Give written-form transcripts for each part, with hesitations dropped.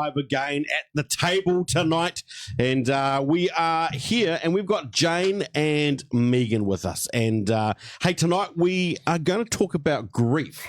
live again at the table tonight, and we are here, and we've got Jane and Megan with us. And hey, tonight we are going to talk about grief.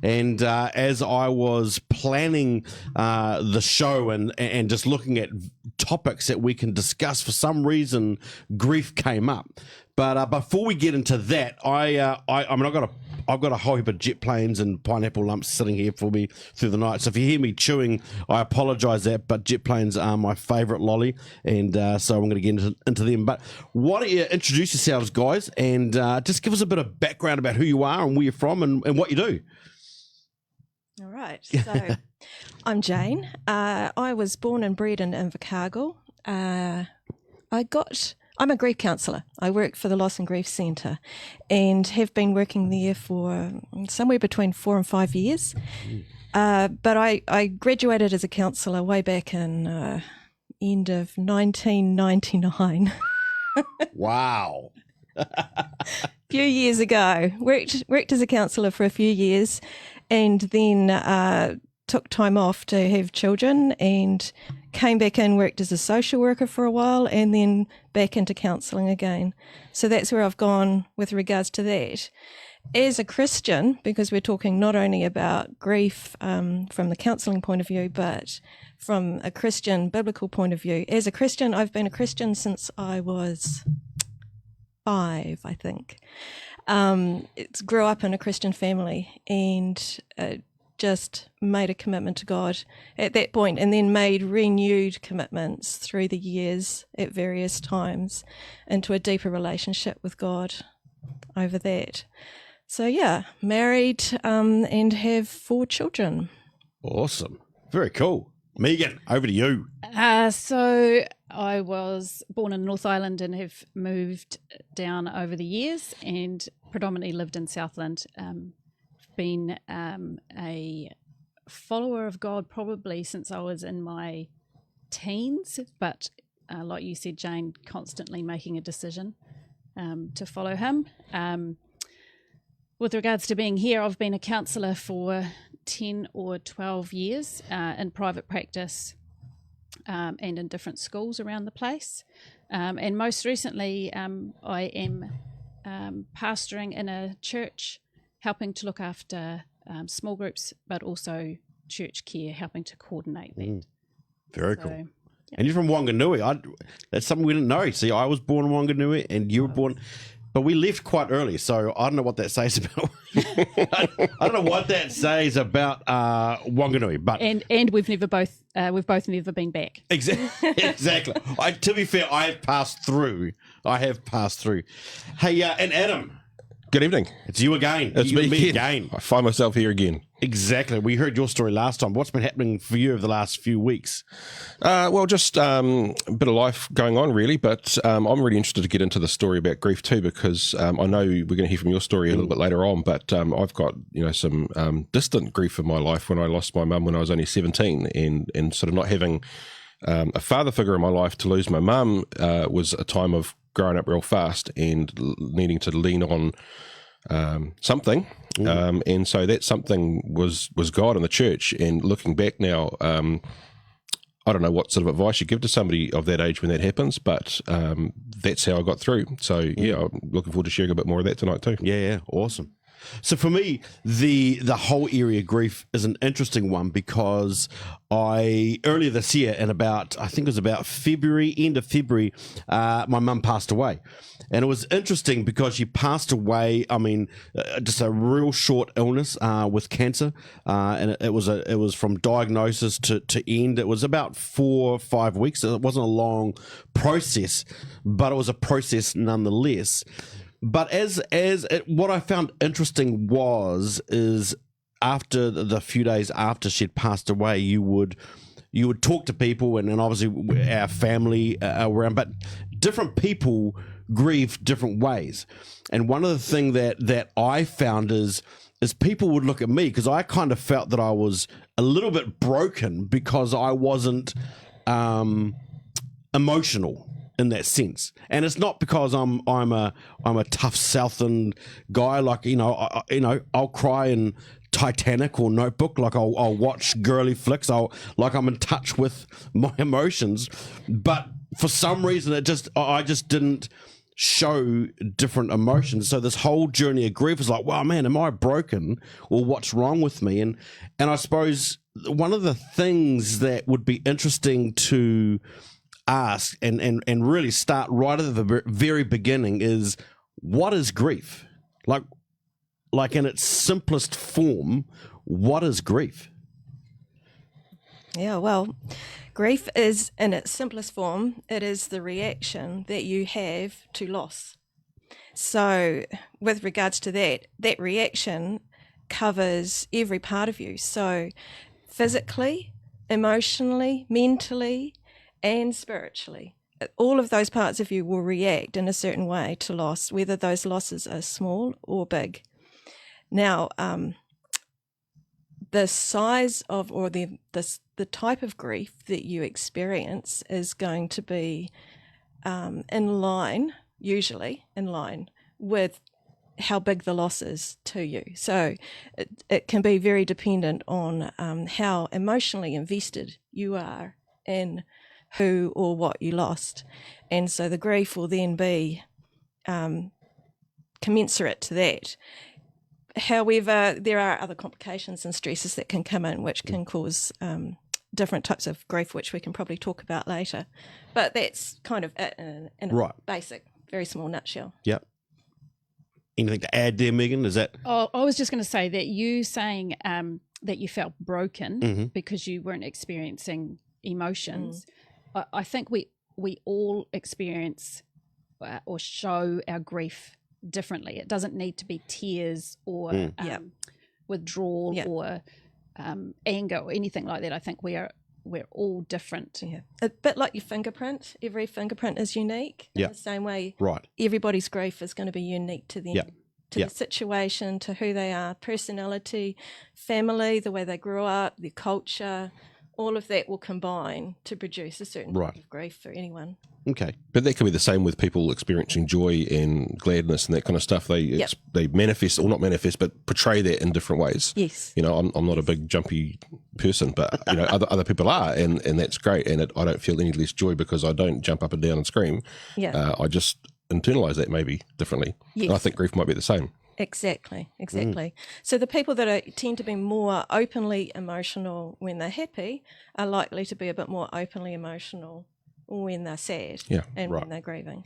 And as I was planning the show and just looking at topics that we can discuss, for some reason, grief came up. But before we get into that, I mean, I've got a whole heap of jet planes and pineapple lumps sitting here for me through the night. So if you hear me chewing, I apologise that. But jet planes are my favourite lolly, and so I'm going to get into them. But why don't you introduce yourselves, guys, and just give us a bit of background about who you are and where you're from and what you do. All right. So I'm Jane. I was born and bred in Invercargill. I'm a grief counsellor. I work for the Loss and Grief Centre and have been working there for somewhere between 4 and 5 years. But I graduated as a counsellor way back in end of 1999. Wow. A few years ago. Worked as a counsellor for a few years and then took time off to have children and came back in, worked as a social worker for a while and then back into counselling again. So that's where I've gone with regards to that. As a Christian, because we're talking not only about grief from the counselling point of view, but from a Christian biblical point of view. As a Christian, I've been a Christian since I was 5, I think. Grew up in a Christian family and just made a commitment to God at that point and then made renewed commitments through the years at various times into a deeper relationship with God over that. So yeah, married and have 4 children. Awesome. Very cool. Megan, over to you. So I was born in North Island and have moved down over the years and predominantly lived in Southland. Been a follower of God probably since I was in my teens, but like you said, Jane, constantly making a decision to follow him. With regards to being here, I've been a counsellor for 10 or 12 years in private practice and in different schools around the place. And most recently, I am pastoring in a church, helping to look after small groups, but also church care, helping to coordinate that. Very cool. Yeah. And you're from Wanganui. That's something we didn't know. See, I was born in Wanganui and you were born, but we left quite early, so I don't know what that says about I don't know what that says about Wanganui. But and we've both never been back. Exactly. To be fair, I have passed through. Hey, and Adam. Good evening. It's you again. It's me again. I find myself here again. Exactly. We heard your story last time. What's been happening for you over the last few weeks? Well, just a bit of life going on, really. But I'm really interested to get into the story about grief too, because I know we're going to hear from your story a little bit later on. But I've got some distant grief in my life when I lost my mum when I was only 17, and sort of not having a father figure in my life. To lose my mum was a time of growing up real fast and needing to lean on something. And so that something was God and the church. And looking back now, I don't know what sort of advice you give to somebody of that age when that happens, but that's how I got through. So yeah, I'm looking forward to sharing a bit more of that tonight too. Yeah, awesome. So for me, the whole area of grief is an interesting one because earlier this year, I think it was about end of February, my mum passed away. And it was interesting because she passed away, just a real short illness with cancer. And it was from diagnosis to end. It was about 4 or 5 weeks. It wasn't a long process, but it was a process nonetheless. But what I found interesting is after the few days after she'd passed away, you would talk to people and obviously our family around, but different people grieve different ways. And one of the things that I found is people would look at me because I kind of felt that I was a little bit broken because I wasn't emotional in that sense. And it's not because I'm a tough Southern guy, like I'll cry and Titanic or Notebook. Like I'll watch girly flicks. I'm in touch with my emotions, but for some reason I just didn't show different emotions. So this whole journey of grief is like, wow, man, am I broken or what's wrong with me? And I suppose one of the things that would be interesting to ask and really start right at the very beginning is, what is grief? Like in its simplest form, what is grief? Yeah, well, grief is, in its simplest form, it is the reaction that you have to loss. So with regards to that reaction covers every part of you. So physically, emotionally, mentally, and spiritually. All of those parts of you will react in a certain way to loss, whether those losses are small or big. Now, the size of, or the type of grief that you experience is going to be usually in line with how big the loss is to you. So it can be very dependent on how emotionally invested you are in who or what you lost. And so the grief will then be commensurate to that. However, there are other complications and stresses that can come in, which can cause different types of grief, which we can probably talk about later. But that's kind of it in a basic, very small nutshell. Yep. Anything to add there, Megan? Is that? Oh, I was just going to say that you saying that you felt broken because you weren't experiencing emotions. I think we all experience or show our grief differently. It doesn't need to be tears or withdrawal or anger or anything like that. I think we're all different. Yeah, a bit like your fingerprint. Every fingerprint is unique. In the same way, everybody's grief is going to be unique to them, to the situation, to who they are, personality, family, the way they grew up, their culture. All of that will combine to produce a certain type of grief for anyone. Okay. But that can be the same with people experiencing joy and gladness and that kind of stuff. They manifest, or not manifest, but portray that in different ways. Yes. You know, I'm not a big jumpy person, but you know, other people are, and that's great. And I don't feel any less joy because I don't jump up and down and scream. Yeah. I just internalize that maybe differently. Yes. And I think grief might be the same. Exactly. So the people that tend to be more openly emotional when they're happy are likely to be a bit more openly emotional when they're sad and when they're grieving.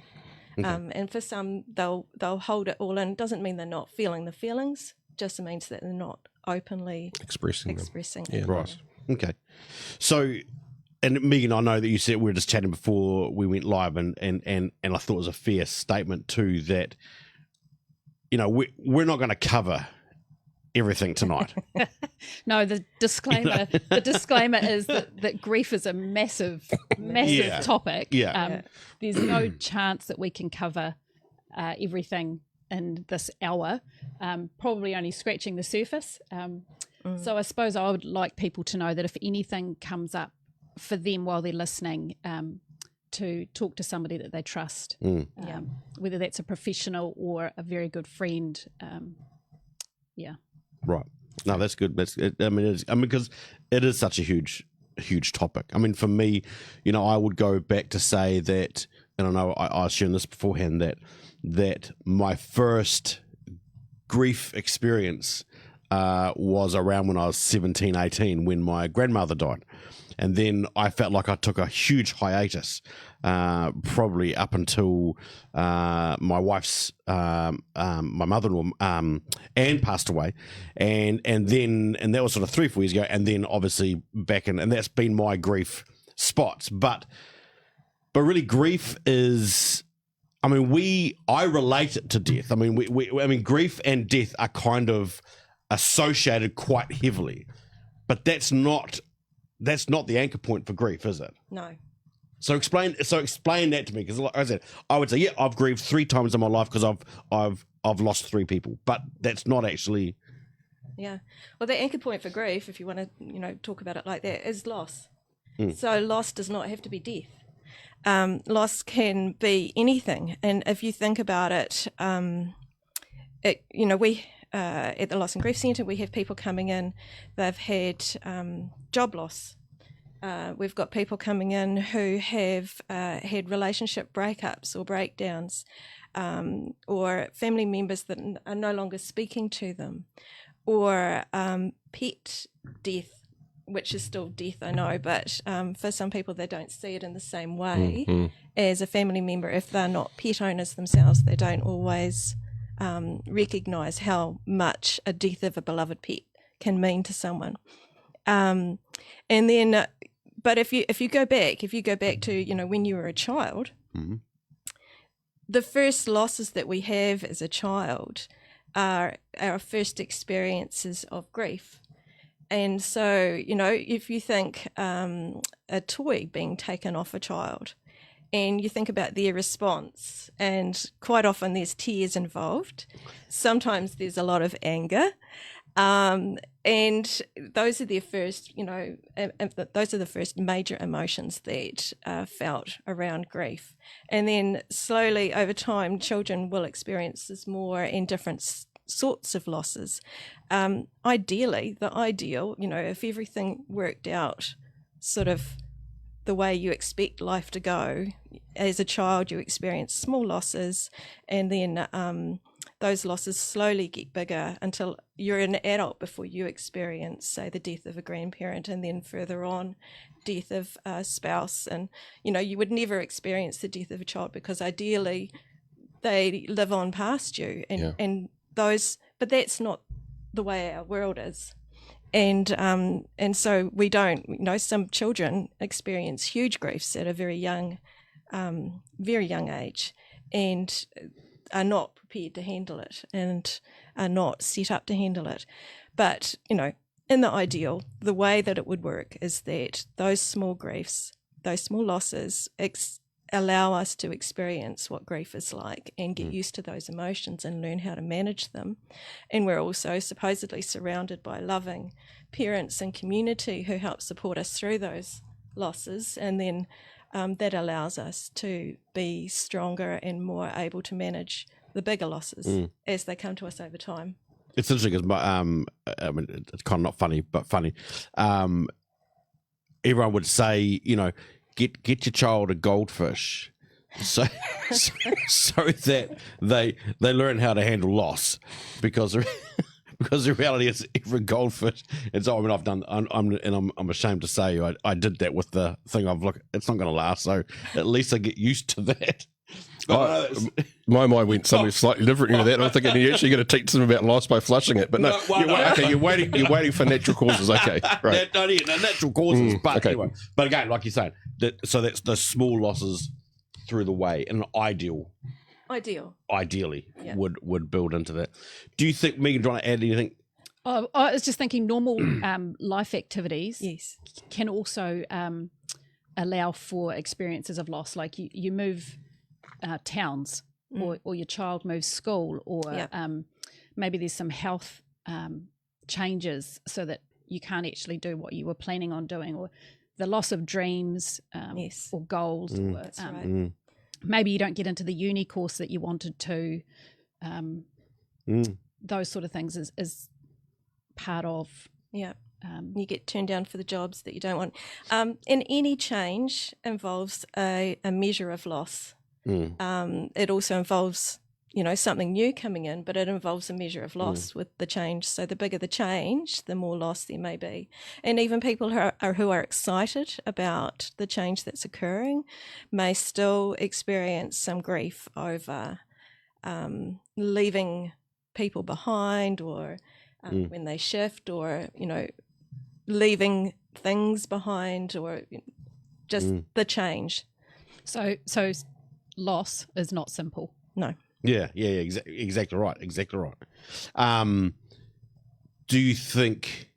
Okay. And for some, they'll hold it all in. Doesn't mean they're not feeling the feelings, just means that they're not openly expressing them. Yeah, right. Okay. So, and Megan, I know that you said, we were just chatting before we went live, and I thought it was a fair statement too, that you know, we're not going to cover everything tonight. No, the disclaimer is that grief is a massive topic. Yeah. There's no chance that we can cover everything in this hour, probably only scratching the surface. So I suppose I would like people to know that if anything comes up for them while they're listening, to talk to somebody that they trust, whether that's a professional or a very good friend. Right. No, that's good. That's. Because it is such a huge topic. I mean, for me, you know, I would go back to say that, and I know I was sharing this beforehand, that my first grief experience was around when I was 17, 18, when my grandmother died. And then I felt like I took a huge hiatus, probably up until my wife's, my mother-in-law, Anne passed away, and that was sort of 3-4 years ago, and then obviously back in, and that's been my grief spots. But really, grief is, I mean, I relate it to death. I mean, grief and death are kind of associated quite heavily, but that's not the anchor point for grief, is it? No. So explain that to me, because like I said, I would say, I've grieved 3 times in my life because I've lost 3 people, but that's not actually. Yeah. Well, the anchor point for grief, if you want to, talk about it like that, is loss. So loss does not have to be death. Loss can be anything, and if you think about it, at the Loss and Grief Centre, we have people coming in, they've had job loss. We've got people coming in who have had relationship breakups or breakdowns, or family members that are no longer speaking to them, or pet death, which is still death, I know, but for some people they don't see it in the same way as a family member. If they're not pet owners themselves, they don't always recognise how much a death of a beloved pet can mean to someone. And then, but if you go back to when you were a child, the first losses that we have as a child are our first experiences of grief. And so, if you think a toy being taken off a child and you think about their response, and quite often there's tears involved, sometimes there's a lot of anger, and those are their first, those are the first major emotions that are felt around grief. And then slowly over time, children will experience this more in different sorts of losses. Ideally, the ideal, if everything worked out sort of the way you expect life to go, as a child you experience small losses, and then those losses slowly get bigger until you're an adult before you experience, say, the death of a grandparent, and then further on, death of a spouse. And, you would never experience the death of a child because ideally they live on past you. And but that's not the way our world is. And so we don't, some children experience huge griefs at a very young age, and are not prepared to handle it and are not set up to handle it. But, in the ideal, the way that it would work is that those small griefs, those small losses allow us to experience what grief is like and get used to those emotions and learn how to manage them. And we're also supposedly surrounded by loving parents and community who help support us through those losses, and then that allows us to be stronger and more able to manage the bigger losses as they come to us over time. It's interesting because it's kind of not funny, but funny. Everyone would say, get your child a goldfish, so that they learn how to handle loss, because the reality is every goldfish. And so I've done. I'm ashamed to say I did that with the thing. It's not going to last, so at least I get used to that. My mind went somewhere slightly different into that. I'm thinking you're actually going to teach them about loss by flushing it, but no. You're waiting for natural causes. Okay, right. Natural causes, but okay. Anyway. But again, like you're saying, so that's the small losses through the way, and ideally would build into that. Do you think, Megan, do you want to add anything? I was just thinking normal life activities can also allow for experiences of loss, like you move towns, or your child moves school, or maybe there's some health changes so that you can't actually do what you were planning on doing, or the loss of dreams or goals. That's right. Maybe you don't get into the uni course that you wanted to. Those sort of things is part of. Yeah. You get turned down for the jobs that you don't want. And any change involves a measure of loss. It also involves, something new coming in, but it involves a measure of loss with the change. So the bigger the change, the more loss there may be. And even people who are excited about the change that's occurring may still experience some grief over leaving people behind, or when they shift, or, leaving things behind, or just the change. So loss is not simple. No. Yeah, exactly right. Do you think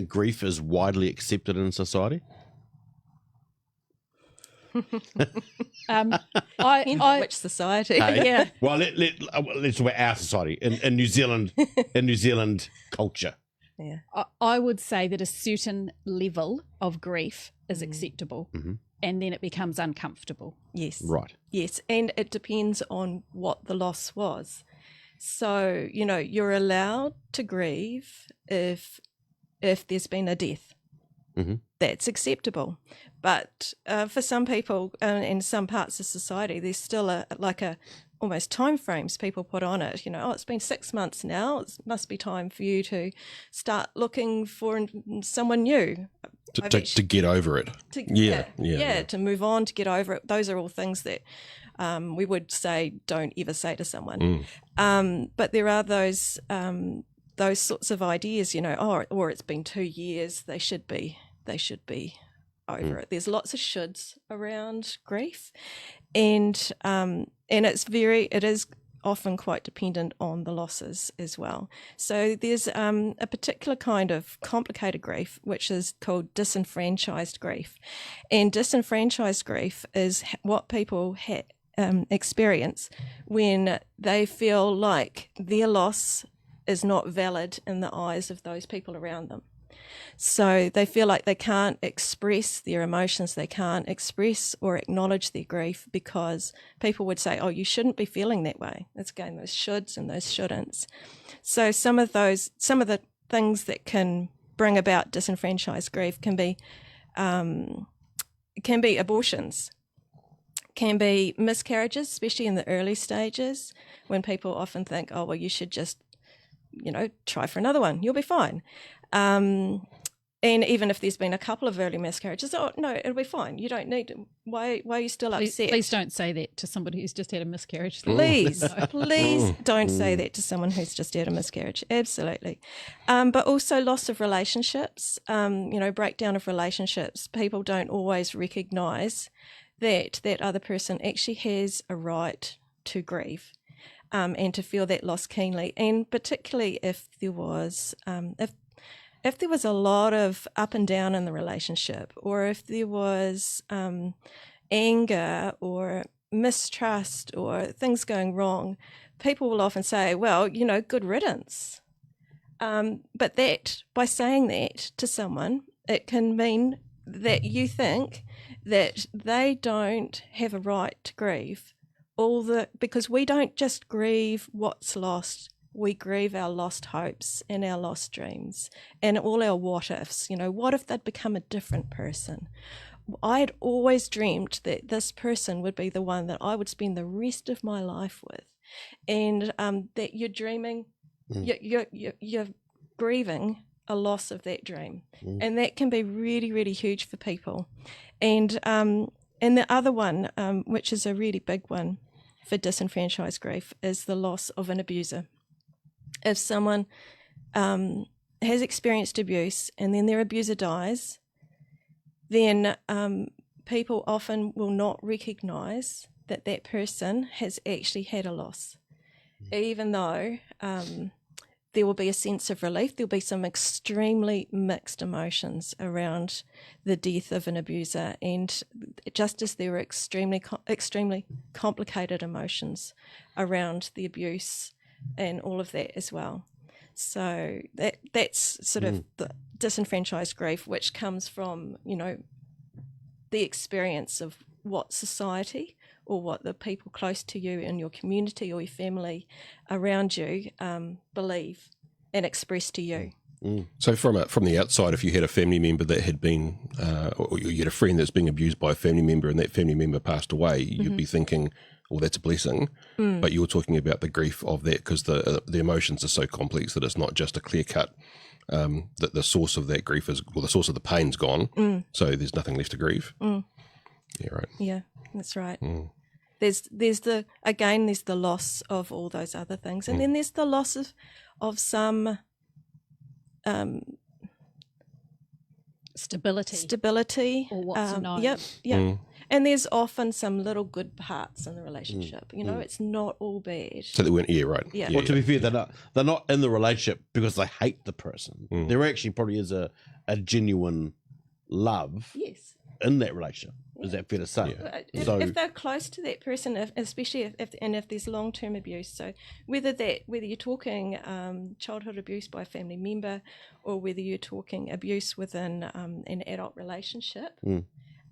grief is widely accepted in society? Which society? Yeah. Well, let's talk about our society in New Zealand, culture. Yeah. I would say that a certain level of grief is acceptable, and then it becomes uncomfortable. Yes. Right. Yes, and it depends on what the loss was. So, you're allowed to grieve if there's been a death. Mm-hmm. That's acceptable. But for some people in some parts of society, there's still almost time frames people put on it. It's been 6 months now. It must be time for you to start looking for someone new. To get over it. To move on, to get over it. Those are all things that we would say don't ever say to someone. But there are those sorts of ideas, or it's been 2 years, they should be over it. There's lots of shoulds around grief, and it is often quite dependent on the losses as well. So there's a particular kind of complicated grief which is called disenfranchised grief, and disenfranchised grief is what people experience when they feel like their loss is not valid in the eyes of those people around them. So they feel like they can't express their emotions, they can't express or acknowledge their grief because people would say, oh, you shouldn't be feeling that way. It's again those shoulds and those shouldn'ts. So some of the things that can bring about disenfranchised grief can be abortions, can be miscarriages, especially in the early stages when people often think, oh, well, you should just try for another one, you'll be fine. And even if there's been a couple of early miscarriages, oh, no, it'll be fine. You don't need to. Why are you still upset? Please don't say that to somebody who's just had a miscarriage. Please don't say that to someone who's just had a miscarriage. Absolutely. But also loss of relationships, breakdown of relationships. People don't always recognise that other person actually has a right to grieve. And to feel that loss keenly, and particularly if there was if there was a lot of up and down in the relationship, or if there was anger or mistrust or things going wrong, people will often say, well, good riddance. But that, by saying that to someone, it can mean that you think that they don't have a right to grieve because we don't just grieve what's lost, we grieve our lost hopes and our lost dreams and all our what ifs. What if they'd become a different person? I had always dreamed that this person would be the one that I would spend the rest of my life with, and that you're dreaming, you're grieving a loss of that dream, and that can be really, really huge for people. And the other one, which is a really big one for disenfranchised grief, is the loss of an abuser. If someone has experienced abuse and then their abuser dies, then people often will not recognise that that person has actually had a loss, even though there will be a sense of relief. There'll be some extremely mixed emotions around the death of an abuser, and just as there were extremely complicated emotions around the abuse and all of that as well. So that's sort of the disenfranchised grief, which comes from, the experience of what society or what the people close to you in your community or your family around you believe and express to you. So from the outside, if you had a family member that had been, or you had a friend that's being abused by a family member and that family member passed away, you'd be thinking, well, that's a blessing. But you're talking about the grief of that because the emotions are so complex that it's not just a clear cut, that the source of that grief is, well, the source of the pain's gone. So there's nothing left to grieve. Yeah, right. Yeah, that's right. There's the loss of all those other things. And then there's the loss of some stability. Or what's known. Yep. And there's often some little good parts in the relationship. It's not all bad. So they weren't, right. Yeah. Well, to be fair, they're not in the relationship because they hate the person. There actually probably is a genuine love in that relationship. Is that fair to say? Yeah. If they're close to that person, especially if there's long-term abuse, so whether you're talking childhood abuse by a family member or whether you're talking abuse within an adult relationship,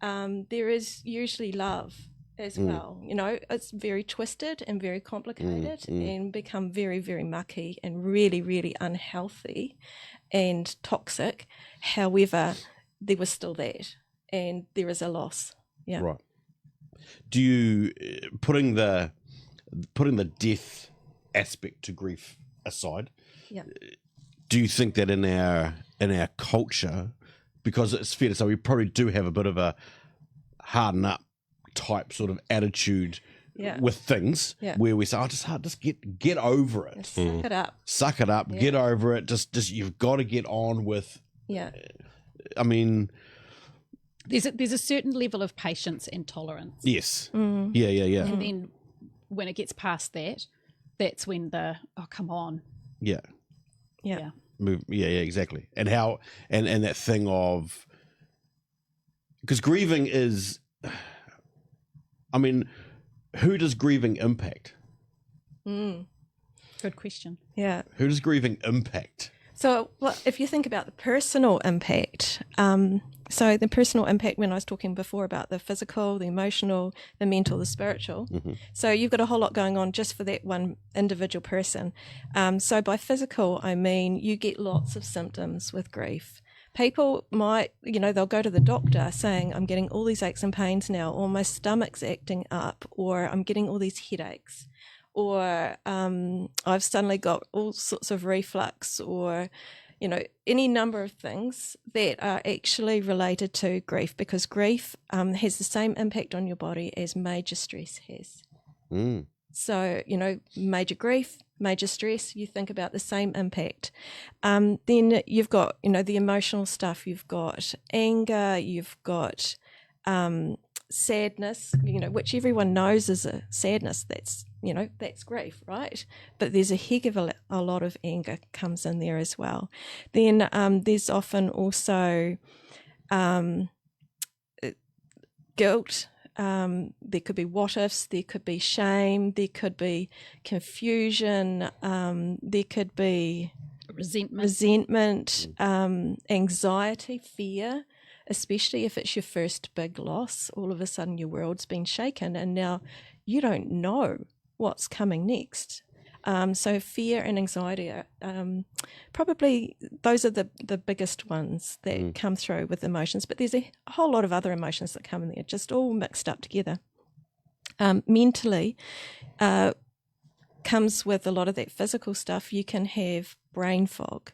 there is usually love as well. You know, it's very twisted and very complicated and become very, very mucky and really, really unhealthy and toxic. However, there was still that, and there is a loss. Yeah. Right. Do you putting the death aspect to grief aside? Yeah. Do you think that in our culture, because it's fair to say we probably do have a bit of a harden up type sort of attitude with things, where we say, "Oh, just get over it, suck it up, get over it. Just you've got to get on with." Yeah. I mean, there's a certain level of patience and tolerance. Yes. Yeah. And then when it gets past that, that's when oh, come on. Yeah. Yeah. Move. Yeah. Exactly. And how and that thing of, because grieving is, I mean, who does grieving impact? Good question. Yeah. Who does grieving impact? So, well, if you think about the personal impact, so the personal impact, when I was talking before about the physical, the emotional, the mental, the spiritual, so you've got a whole lot going on just for that one individual person. So by physical, I mean you get lots of symptoms with grief. People might, they'll go to the doctor saying, I'm getting all these aches and pains now, or my stomach's acting up, or I'm getting all these headaches, or I've suddenly got all sorts of reflux, or, any number of things that are actually related to grief, because grief has the same impact on your body as major stress has. So, major grief, major stress, you think about the same impact. Then you've got, the emotional stuff. You've got anger, you've got sadness, which everyone knows is a sadness. That's grief, right? But there's a heck of a lot of anger comes in there as well. Then there's often also guilt. There could be what ifs, there could be shame, there could be confusion, there could be resentment, anxiety, fear, especially if it's your first big loss. All of a sudden your world's been shaken and now you don't know what's coming next. So fear and anxiety are probably, those are the biggest ones that come through with emotions, but there's a whole lot of other emotions that come in there, just all mixed up together. Mentally comes with a lot of that physical stuff. You can have brain fog.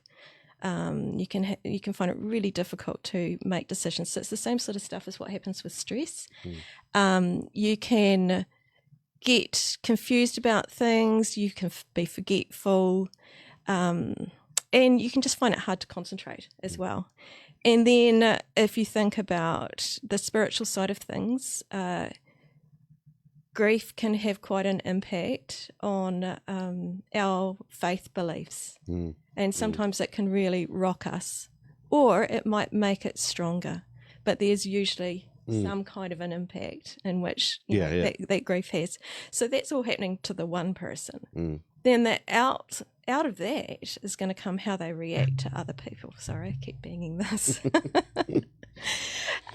You can find it really difficult to make decisions. So it's the same sort of stuff as what happens with stress. You can get confused about things, you can be forgetful, and you can just find it hard to concentrate as well. And then if you think about the spiritual side of things, grief can have quite an impact on our faith beliefs, and sometimes it can really rock us, or it might make it stronger, but there's usually some kind of an impact in which that grief has. So that's all happening to the one person. Then the out of that is going to come how they react to other people. Sorry, I keep banging this.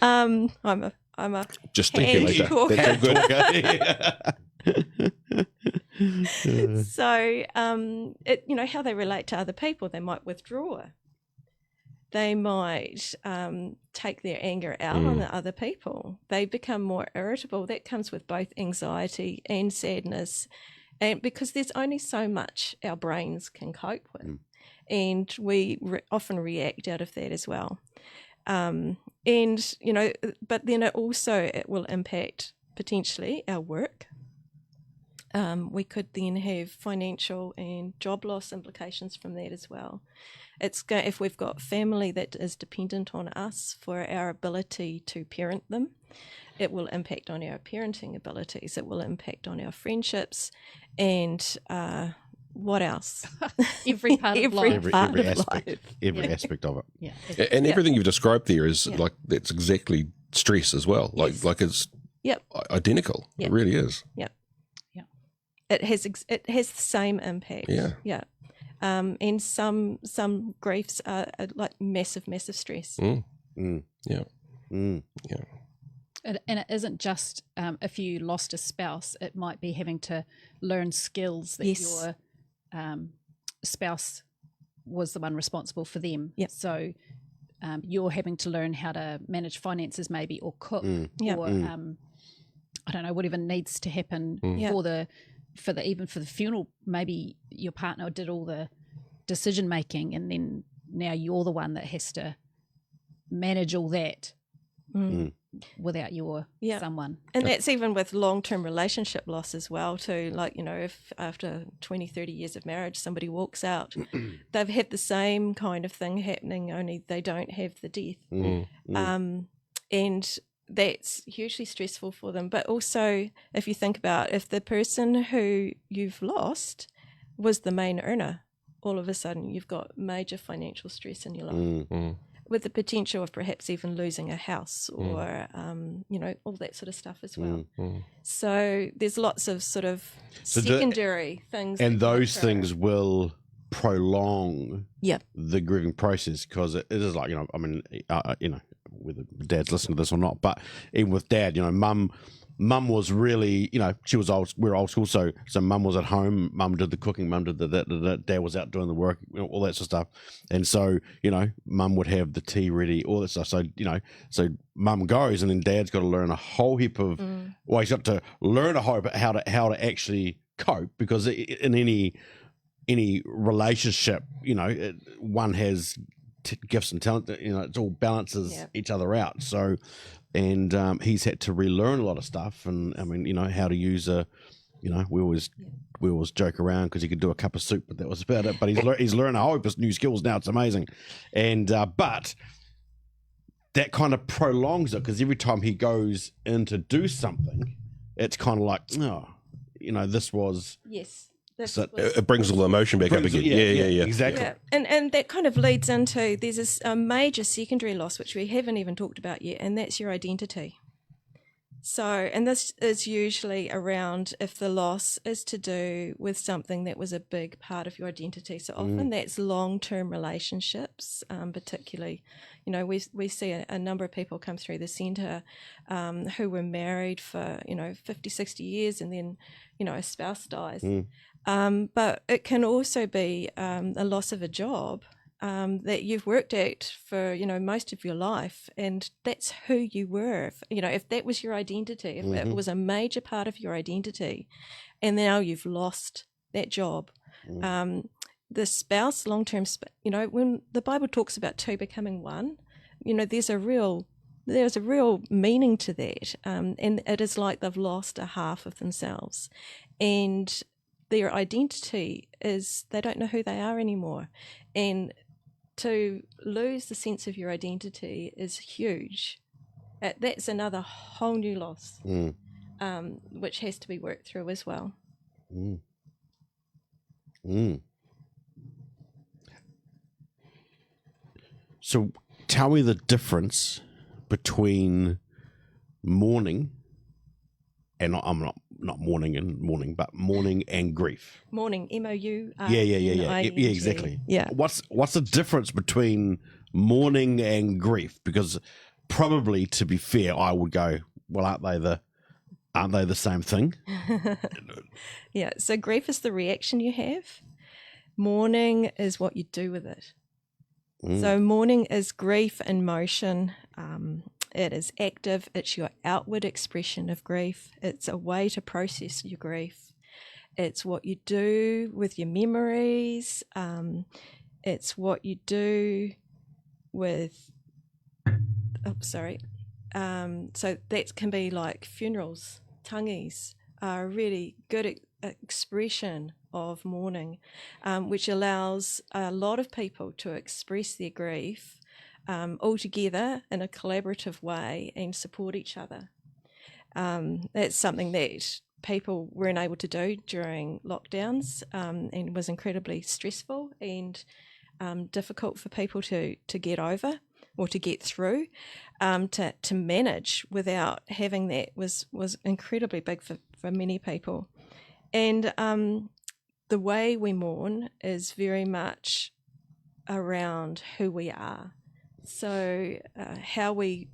I'm a gesticulator. So how they relate to other people. They might withdraw. They might take their anger out on the other people. They become more irritable. That comes with both anxiety and sadness, and because there's only so much our brains can cope with, and we often react out of that as well. But then it will impact potentially our work. We could then have financial and job loss implications from that as well. If we've got family that is dependent on us for our ability to parent them, it will impact on our parenting abilities. It will impact on our friendships, and what else? Every part of life. Every aspect of it. Yeah. And everything you've described there is like that's exactly stress as well. Like it's identical. Yep. It really is. Yep. It has the same impact. Yeah. And some griefs are like massive stress. Yeah. And it isn't just if you lost a spouse, it might be having to learn skills that Yes. your spouse was the one responsible for them. Yep. So you're having to learn how to manage finances maybe, or cook, Yep. or I don't know, whatever needs to happen Yep. for the even for the funeral. Maybe your partner did all the decision making, and then now you're the one that has to manage all that without your Yeah. someone. And that's even with long-term relationship loss as well too. Like, if after 20, 30 years of marriage, somebody walks out, they've had the same kind of thing happening, only they don't have the death. And that's hugely stressful for them. But also, if you think about, if the person who you've lost was the main earner, all of a sudden you've got major financial stress in your life. With the potential of perhaps even losing a house or, all that sort of stuff as well. So there's lots of sort of secondary things. And that those occur. things will prolong Yep. the grieving process, because it is like, whether Dad's listening to this or not, but even with Dad, Mum was really, she was old. We were old school, so Mum was at home. Mum did the cooking. Mum did the Dad was out doing the work, all that sort of stuff. And so, Mum would have the tea ready, all that stuff. So, so Mum goes, and then Dad's got to learn a whole heap of. Well, he's got to learn a whole heap how to actually cope, because in any relationship, one has gifts and talent. It all balances each other out. So. And he's had to relearn a lot of stuff, and how to use we always joke around because he could do a cup of soup, but that was about it. But he's learned a whole heap of new skills now. It's amazing, and but that kind of prolongs it, because every time he goes in to do something, it's kind of like, this was Yes. So it brings all the emotion back up again. Yeah. Exactly. Yeah. And that kind of leads into, there's this major secondary loss, which we haven't even talked about yet, and that's your identity. So, and this is usually around if the loss is to do with something that was a big part of your identity. So often that's long-term relationships, particularly, we see a number of people come through the centre who were married for, 50, 60 years, and then, a spouse dies. But it can also be a loss of a job that you've worked at for, most of your life, and that's who you were. If that was your identity, if it was a major part of your identity, and now you've lost that job. The spouse, long-term, when the Bible talks about two becoming one, there's a real meaning to that, and it is like they've lost a half of themselves, and their identity is they don't know who they are anymore. And to lose the sense of your identity is huge. That's another whole new loss, which has to be worked through as well. So tell me the difference between mourning, and I'm not mourning and mourning, but mourning and grief. Mourning, M-O-U. Yeah, exactly. Yeah. What's the difference between mourning and grief? Because probably, to be fair, I would go, well, aren't they the same thing? Yeah. So grief is the reaction you have. Mourning is what you do with it. So mourning is grief in motion. It is active. It's your outward expression of grief. It's a way to process your grief. It's what you do with your memories. It's what you do with, so that can be like funerals. Tangies are a really good expression of mourning, which allows a lot of people to express their grief all together in a collaborative way and support each other. That's something that people weren't able to do during lockdowns, and was incredibly stressful and difficult for people to get over or to get through, to manage without having that was incredibly big for many people. And the way we mourn is very much around who we are. So how we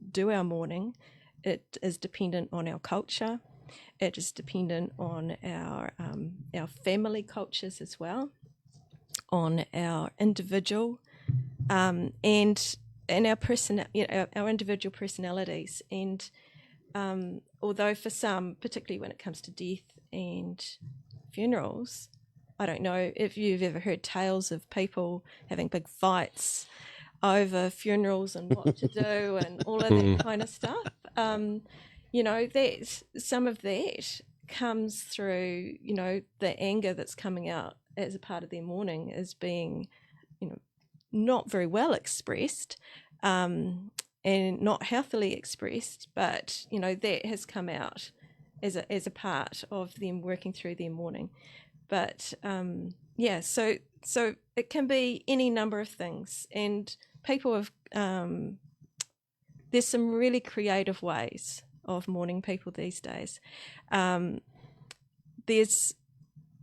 do our mourning it is dependent on our culture. It is dependent on our family cultures as well, on our individual and our individual personalities. And although for some, particularly when it comes to death and funerals, I don't know if you've ever heard tales of people having big fights over funerals and what to do and all of that kind of stuff. That some of that comes through, the anger that's coming out as a part of their mourning is being, not very well expressed and not healthily expressed, but, that has come out as a part of them working through their mourning. But, so it can be any number of things. And people have, there's some really creative ways of mourning people these days.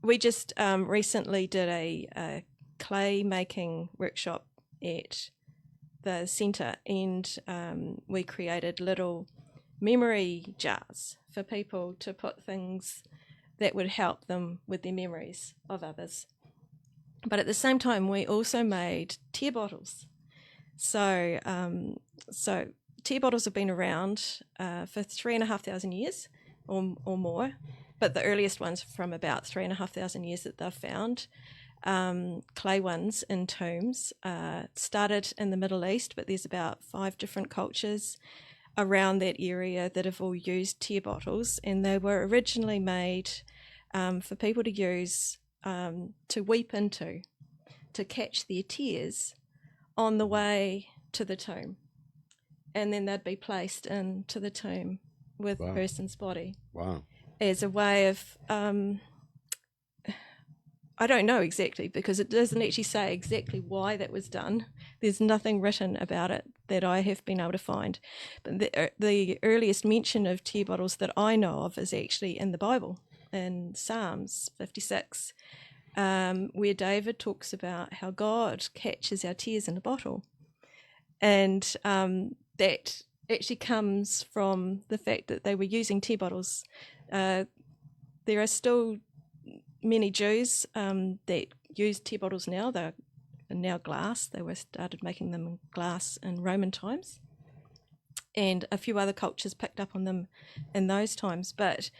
We just recently did a clay making workshop at the centre, and we created little memory jars for people to put things that would help them with their memories of others. But at the same time, we also made tear bottles. So tear bottles have been around for 3,500 years or more, but the earliest ones from about 3,500 years that they've found, clay ones in tombs, started in the Middle East, but there's about 5 different cultures around that area that have all used tear bottles, and they were originally made for people to use to weep into, to catch their tears on the way to the tomb. And then they'd be placed into the tomb with the person's body. Wow. As a way of, I don't know exactly, because it doesn't actually say exactly why that was done. There's nothing written about it that I have been able to find. But the earliest mention of tear bottles that I know of is actually in the Bible, in Psalms 56, where David talks about how God catches our tears in a bottle. And that actually comes from the fact that they were using tear bottles. There are still many Jews that use tear bottles now. They're now glass. They were started making them in glass in Roman times. And a few other cultures picked up on them in those times. But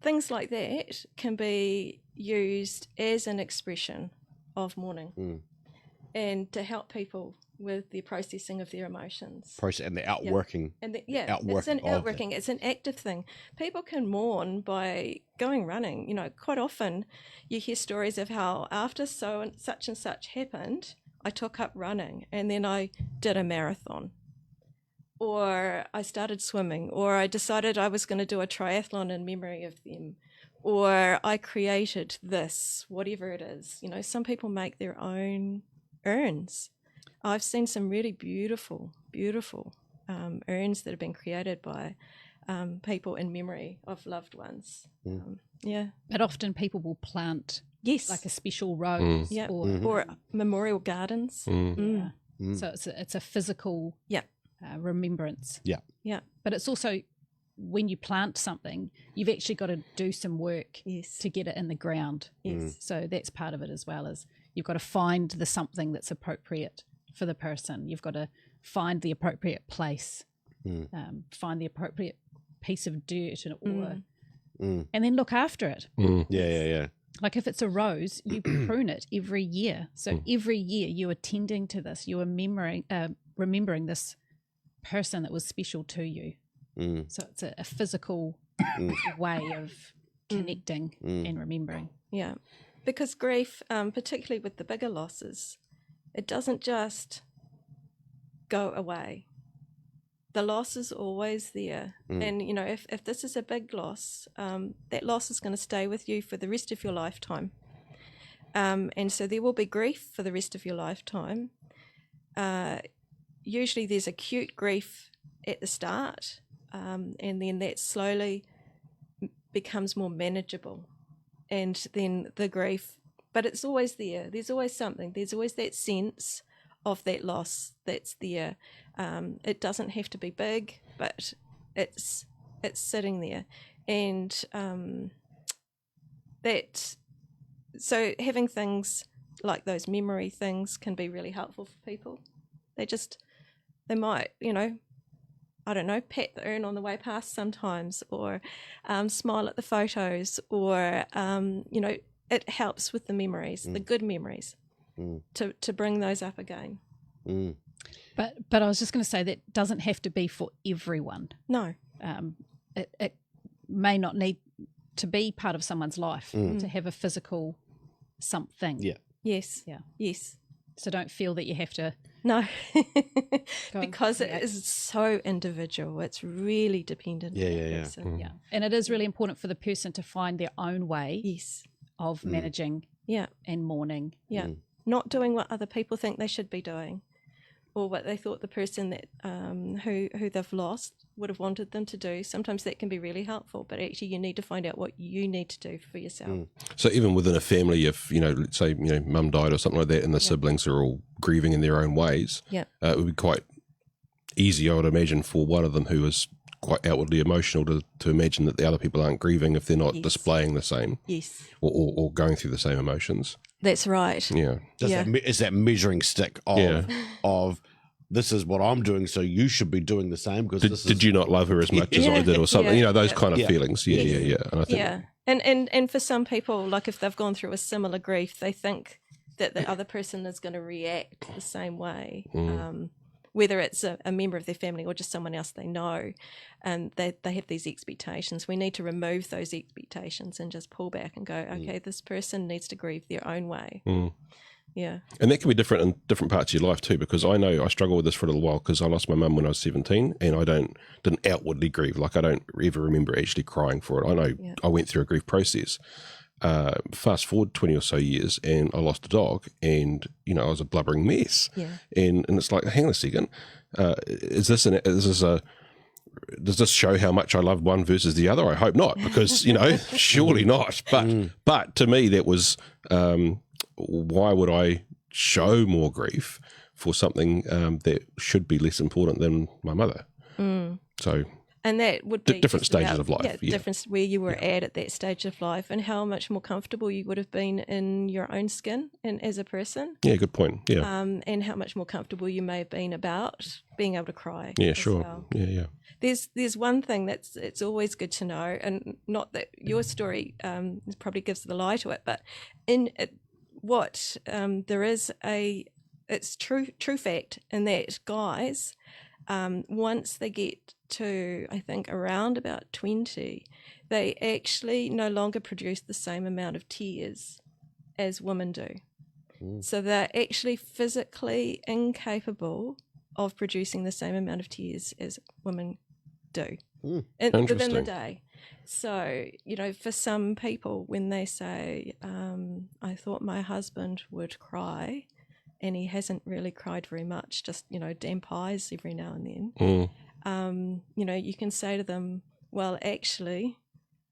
things like that can be used as an expression of mourning and to help people with the processing of their emotions. And the outworking. It's an outworking. It's an active thing. People can mourn by going running. Quite often you hear stories of how after such and such happened, I took up running and then I did a marathon. Or I started swimming, or I decided I was going to do a triathlon in memory of them, or I created this, whatever it is. Some people make their own urns. I've seen some really beautiful, beautiful urns that have been created by people in memory of loved ones. But often people will plant like a special rose or memorial gardens. So it's a physical remembrance. But it's also, when you plant something, you've actually got to do some work to get it in the ground. So that's part of it as well, as you've got to find the something that's appropriate for the person. You've got to find the appropriate place, find the appropriate piece of dirt and then look after it. Yeah. Like if it's a rose, you prune it every year. So every year you are tending to this. You are remembering this person that was special to you. So it's a physical way of connecting and remembering. Yeah, because grief, particularly with the bigger losses, it doesn't just go away. The loss is always there. And, if this is a big loss, that loss is going to stay with you for the rest of your lifetime. And so there will be grief for the rest of your lifetime. Usually there's acute grief at the start, and then that slowly becomes more manageable. And then the grief, but it's always there. There's always something. There's always that sense of that loss that's there. It doesn't have to be big, but it's sitting there, and so having things like those memory things can be really helpful for people. They might, I don't know, pat the urn on the way past sometimes, or smile at the photos, or it helps with the memories, the good memories, to bring those up again. But I was just going to say that doesn't have to be for everyone. No. It may not need to be part of someone's life to have a physical something. Yeah. Yes. Yeah. Yes. So don't feel that you have to. No, Go and because it create. is so individual. It's really dependent. Yeah, on the yeah, yeah. person. Yeah. And it is really important for the person to find their own way Yes. of managing Yeah. and mourning. Yeah. Not doing what other people think they should be doing, or what they thought the person that who they've lost would have wanted them to do. Sometimes that can be really helpful, but actually you need to find out what you need to do for yourself. So even within a family, if, let's say, mum died or something like that, and the siblings are all grieving in their own ways, Yeah. it would be quite easy, I would imagine, for one of them who is quite outwardly emotional to imagine that the other people aren't grieving if they're not displaying the same Yes. or going through the same emotions. That's right. Yeah. It's that measuring stick of Yeah. of this is what I'm doing, so you should be doing the same. Because Did you not love her as much as I did, or something? Yeah. Those kind of Yeah. feelings. Yeah. And I think, Yeah. And for some people, like if they've gone through a similar grief, they think that the other person is going to react the same way, whether it's a member of their family or just someone else they know, and they have these expectations. We need to remove those expectations and just pull back and go, okay, this person needs to grieve their own way. Yeah. And that can be different in different parts of your life too, because I know I struggled with this for a little while because I lost my mum when I was 17, and I didn't outwardly grieve. Like I don't ever remember actually crying for it. I know I went through a grief process. Fast forward 20 or so years, and I lost a dog, and I was a blubbering mess. Yeah. And it's like, hang on a second, does this show how much I love one versus the other? I hope not, because surely not. But to me, that was why would I show more grief for something that should be less important than my mother? So. And that would be different just stages about, of life. Yeah. Difference where you were at that stage of life, and how much more comfortable you would have been in your own skin and as a person. Yeah, good point. Yeah. And how much more comfortable you may have been about being able to cry. Yeah, as sure. well. Yeah. There's one thing it's always good to know, and not that your story probably gives the lie to it, but in it, there is it's true fact in that guys, once they get to, I think, around about 20, they actually no longer produce the same amount of tears as women do. So they're actually physically incapable of producing the same amount of tears as women do within the day. So, for some people, when they say, I thought my husband would cry, and he hasn't really cried very much, just, damp eyes every now and then. You can say to them, well, actually,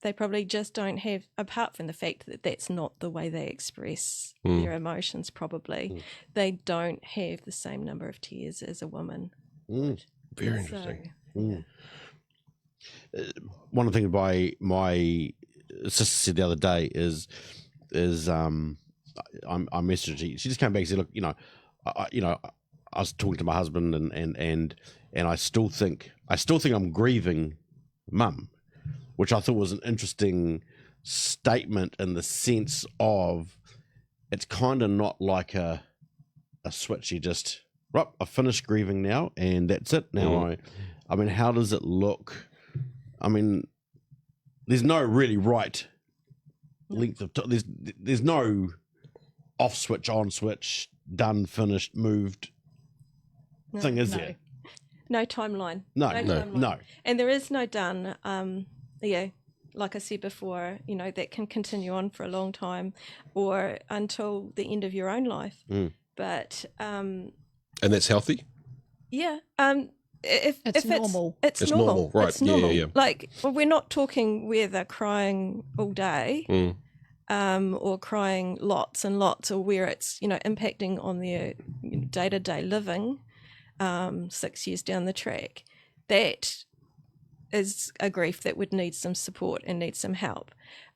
they probably just don't have, apart from the fact that that's not the way they express their emotions, probably, they don't have the same number of tears as a woman. Very interesting. One of the things my sister said the other day is I messaged her. She just came back and said, look, I was talking to my husband and I still think I'm grieving mum, which I thought was an interesting statement in the sense of it's kind of not like a switch. You just, right, I've finished grieving now and that's it. Now I mean, how does it look? I mean, there's no really right length of time. There's no off switch, on switch, done, finished, moved thing, is there? No timeline. No. And there is no done. Like I said before, that can continue on for a long time or until the end of your own life. But and that's healthy? Yeah. It's normal. It's normal, right? It's normal. Yeah. Like, we're not talking where they're crying all day, or crying lots and lots, or where it's impacting on their day-to-day living 6 years down the track. That is a grief that would need some support and need some help.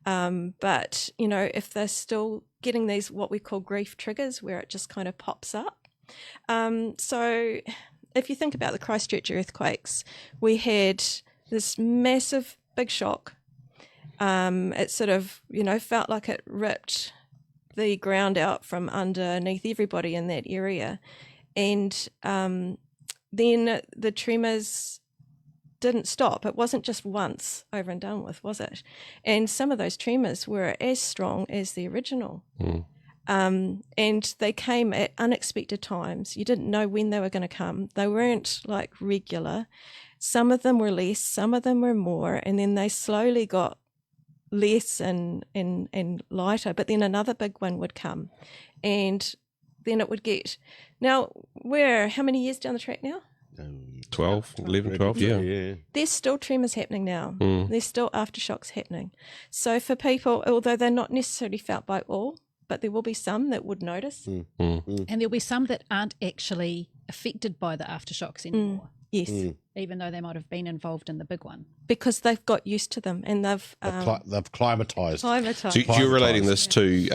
But, you know, if they're still getting these what we call grief triggers where it just kind of pops up. So if you think about the Christchurch earthquakes, we had this massive big shock. It sort of, you know, felt like it ripped the ground out from underneath everybody in that area. And then the tremors didn't stop. It wasn't just once over and done with, was it? And some of those tremors were as strong as the original. And they came at unexpected times. You didn't know when they were going to come. They weren't like regular. Some of them were less, some of them were more, and then they slowly got less and lighter. But then another big one would come, and then it would get. Now, we're how many years down the track now? 12, 11, 12, yeah. There's still tremors happening now. There's still aftershocks happening. So for people, although they're not necessarily felt by all, but there will be some that would notice. And there'll be some that aren't actually affected by the aftershocks anymore. Yes. Even though they might have been involved in the big one. Because they've got used to them and they've climatized. So you're relating this to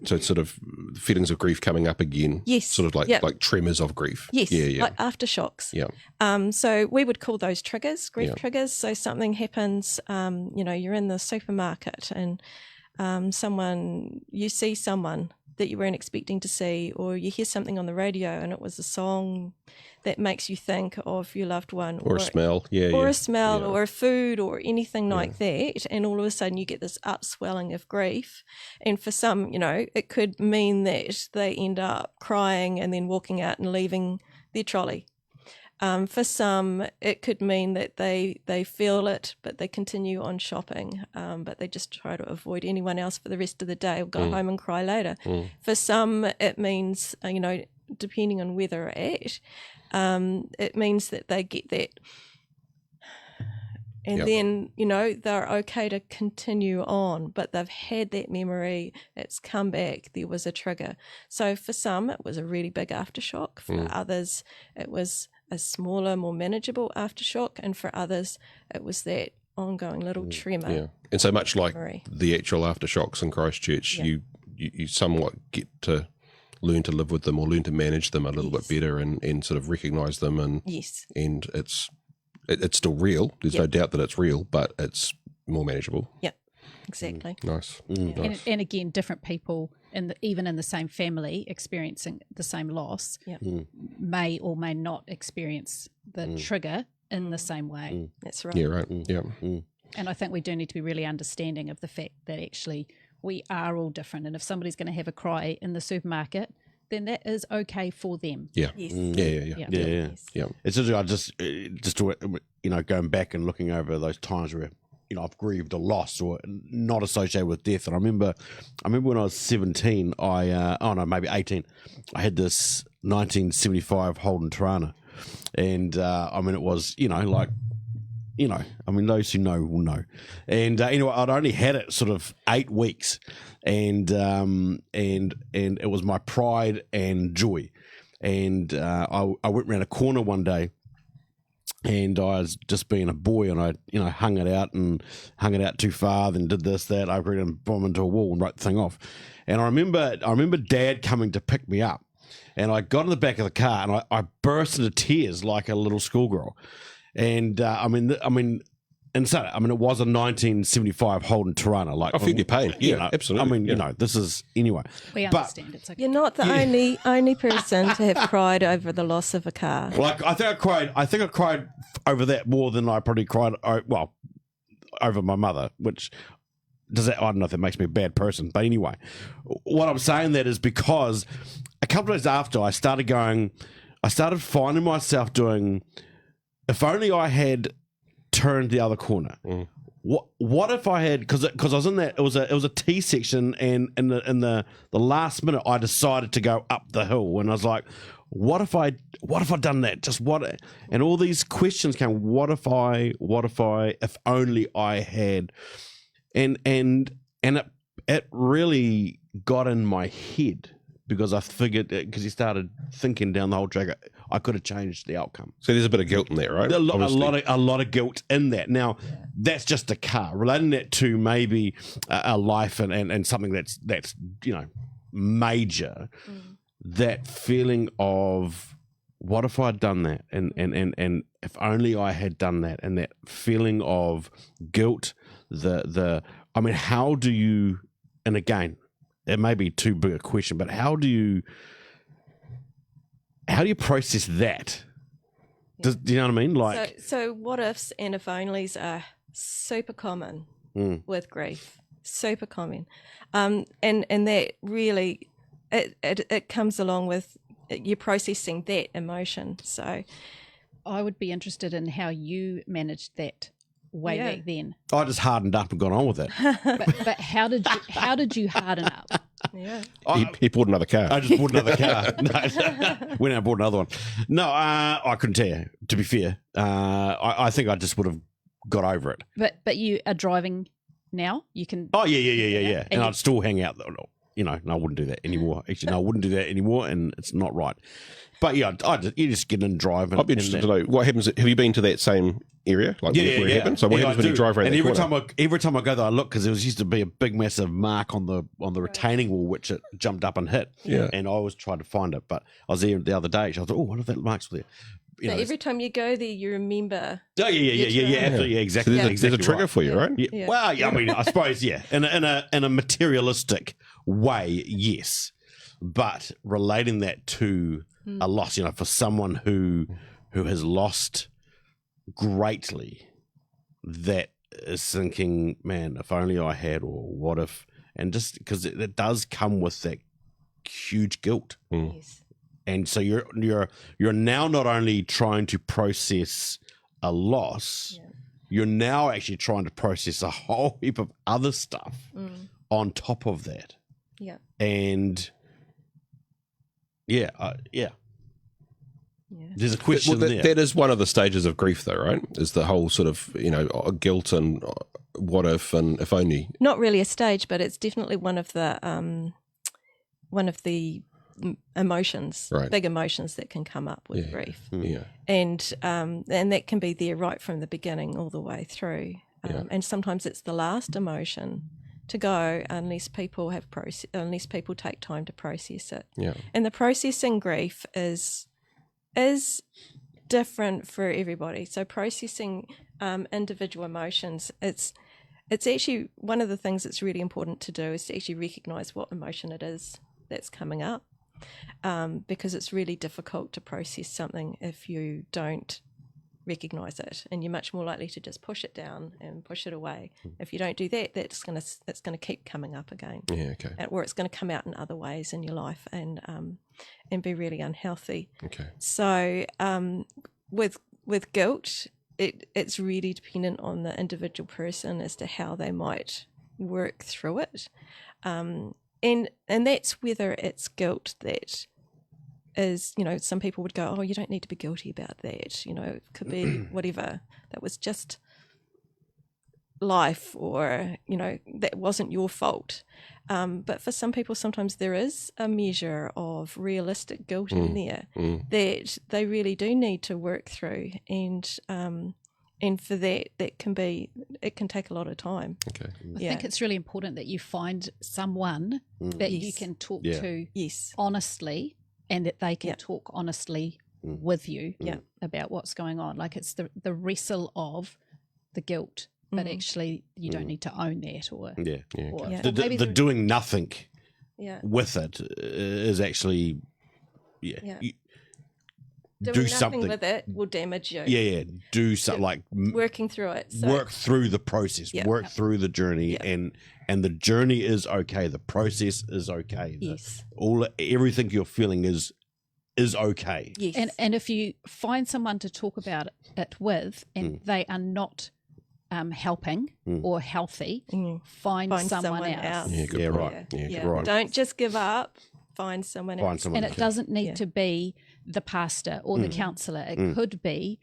sort of feelings of grief coming up again. Yes. Sort of like tremors of grief. Yes. Yeah. Like aftershocks. Yeah. So we would call those triggers, grief triggers. So something happens, you know, you're in the supermarket and you see someone that you weren't expecting to see, or you hear something on the radio and it was a song that makes you think of your loved one, or a smell, a smell, or a food, or anything like that, and all of a sudden you get this upswelling of grief. And for some, you know, it could mean that they end up crying and then walking out and leaving their trolley. For some, it could mean that they feel it, but they continue on shopping, but they just try to avoid anyone else for the rest of the day or go home and cry later. For some, it means, you know, depending on where they're at, it means that they get that. And then, you know, they're okay to continue on, but they've had that memory, it's come back, there was a trigger. So for some, it was a really big aftershock. For others, it was a smaller, more manageable aftershock. And for others, it was that ongoing little tremor. Yeah. And so much like memory. The actual aftershocks in Christchurch, you somewhat get to learn to live with them or learn to manage them a little bit better and sort of recognise them. And and it's still real. There's no doubt that it's real, but it's more manageable. Yep, exactly. Nice. Nice. And again, different people, even in the same family, experiencing the same loss, may or may not experience the trigger in the same way. That's right. Yeah, right. Yeah. And I think we do need to be really understanding of the fact that actually we are all different. And if somebody's going to have a cry in the supermarket, then that is okay for them. Yeah. Yes. Yeah. Yes. Yeah. It's interesting. I just you know, going back and looking over those times where, you know, I've grieved a loss or not associated with death. And I remember when I was 17, maybe 18, I had this 1975 Holden Tirana, and I mean, it was, you know, like, you know, I mean, those who know will know. And anyway, I'd only had it sort of 8 weeks, and it was my pride and joy. And I went around a corner one day, and I was just being a boy, and I, you know, hung it out too far, then did this, that, I agreed and bombed into a wall and wrote the thing off. And I remember Dad coming to pick me up, and I got in the back of the car, and I burst into tears like a little schoolgirl. And it was a 1975 Holden Tirana. Like, I feel your pain. Yeah, you know, absolutely. I mean, you know, this is anyway. We understand. It's okay. You're not the only person to have cried over the loss of a car. Well, I think I cried over that more than I probably cried. Over my mother, which I don't know if that makes me a bad person, but anyway, what I'm saying that is because a couple of days after I started finding myself doing. If only I had turned the other corner. What if I had? Because I was in that. It was a T section, and in the last minute, I decided to go up the hill, and I was like, what if I'd done that? Just what? And all these questions came. What if if only I had? And it really got in my head. Because I figured, because he started thinking down the whole track, I could have changed the outcome. So there's a bit of guilt in that, right? A Obviously. lot of guilt in that. Now, that's just a car. Relating that to maybe a life and something that's major. That feeling of what if I'd done that, and if only I had done that, and that feeling of guilt. I mean, how do you? And again, it may be too big a question, but how do you process that? Do you know what I mean? Like, so what ifs and if onlys are super common with grief, super common, and that really it comes along with you processing that emotion. So I would be interested in how you managed that way back then. I just hardened up and got on with it. But how did you harden up? yeah, He bought another car. I just bought another car. No, went out and bought another one. No, I couldn't tell you, to be fair. I think I just would have got over it. But you are driving now. You can. Oh, yeah. And you- I'd still hang out. No, I wouldn't do that anymore. Actually, no, I wouldn't do that anymore, and it's not right. But yeah, you just get in and drive. I'd be interested to know what happens. Have you been to that same area? Like where it happened? So what happens when you drive around and that every time I go there, I look because there used to be a big massive mark on the retaining wall which it jumped up and hit. Yeah. And I always tried to find it, but I was there the other day. So I thought, what if that mark's there? so every time you go there, you remember. Oh yeah, absolutely, exactly. So there's exactly a trigger right. for you, right? Yeah. Yeah. Well, yeah, I mean, I suppose, yeah, in a materialistic way, yes, but relating that to a loss, for someone who has lost greatly, that is thinking, man, if only I had, or what if, and just because it does come with that huge guilt. Yes. And so you're now not only trying to process a loss, you're now actually trying to process a whole heap of other stuff on top of that. Yeah. And yeah. Yeah. There's a question there. That is one of the stages of grief, though, right? Is the whole sort of guilt and what if and if only. Not really a stage, but it's definitely one of the emotions, Right. big emotions that can come up with grief, Yeah. and that can be there right from the beginning all the way through. And sometimes it's the last emotion to go unless people take time to process it. Yeah. And the processing grief is different for everybody. So processing individual emotions, it's actually one of the things that's really important to do is to actually recognize what emotion it is that's coming up, because it's really difficult to process something if you don't recognize it, and you're much more likely to just push it down and push it away. If you don't do that, it's going to keep coming up again. Yeah. Okay. Or it's going to come out in other ways in your life and be really unhealthy. Okay. So with guilt, it's really dependent on the individual person as to how they might work through it, and that's whether it's guilt that is, some people would go, oh, you don't need to be guilty about that. It could be whatever. That was just life, or, that wasn't your fault. But for some people, sometimes there is a measure of realistic guilt in there that they really do need to work through. And for that it can take a lot of time. Okay. I think it's really important that you find someone that you can talk to honestly, and that they can talk honestly with you about what's going on. Like, it's the wrestle of the guilt, but actually you don't need to own that, or the doing nothing with it is actually Doing do nothing something with it will damage you. Do something, like Working through it. So, work through the process, work through the journey, and the journey is okay, the process is okay. Everything you're feeling is okay. yes. and if you find someone to talk about it with, and they are not helping or healthy, find someone else. Yeah. Good point. Yeah, right. Don't just give up. Find someone else. And it doesn't need to be the pastor or the counsellor. It could be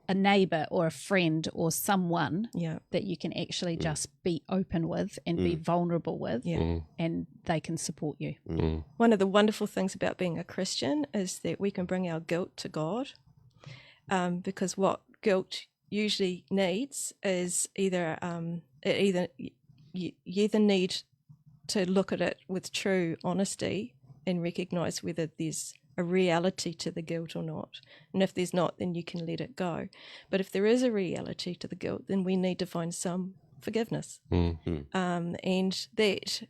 a neighbor or a friend or someone Yeah. that you can actually just be open with and be vulnerable with, Yeah. and they can support you. One of the wonderful things about being a Christian is that we can bring our guilt to God, because what guilt usually needs is either you either need to look at it with true honesty and recognize whether there's a reality to the guilt or not. And if there's not, then you can let it go. But if there is a reality to the guilt, then we need to find some forgiveness. And that,